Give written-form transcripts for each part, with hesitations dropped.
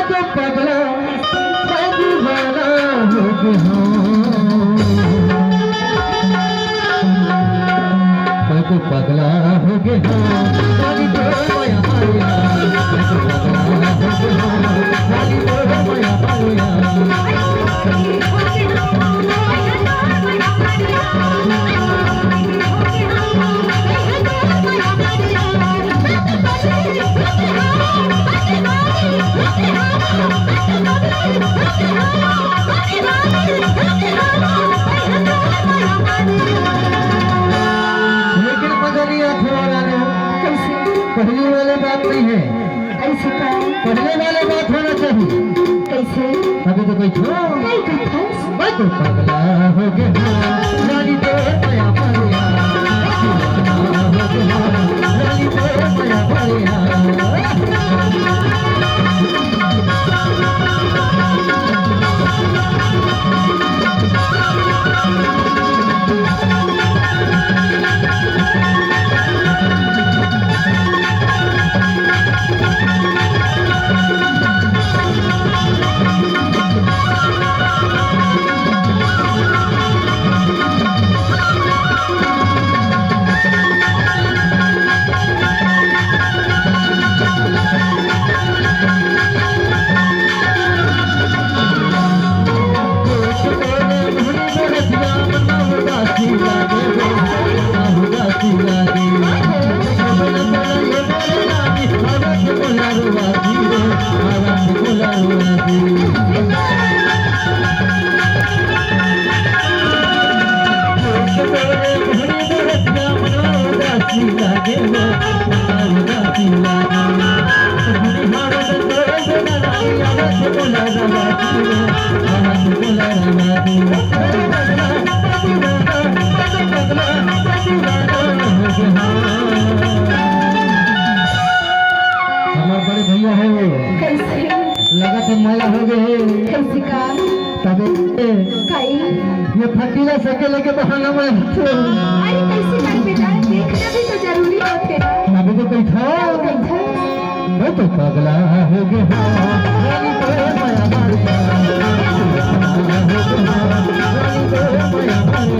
तो पगला मैं दीवाना हो गया मैं तो पगला हो गया वाली तो माया माया मैं तो पगला हो गया वाली तो माया माया पढ़ने वाले बात नहीं है ऐसे का पढ़ने वाले बात होना चाहिए कैसे अभी तो कोई छो नहीं करता मैं तो पगला हो गया रानी तो माया माया दीवाना हो गया रानी तो माया माया हमारे बड़े भैया है कैसे लगा तो माला हो गए कैसे का तबे काई ये फकीला सके लेके बहाना में अरे कैसे कर बेटा देखना भी तो जरूरी होते ना अभी तो कोई था कैसे मैं तो पगला हो गया रानी तो माया माया रानी तो माया माया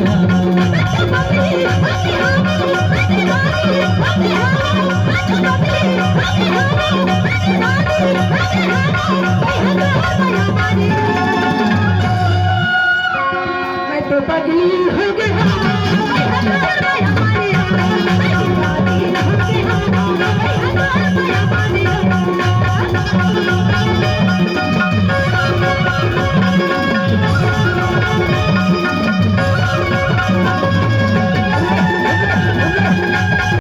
मैं तो पगली हो गया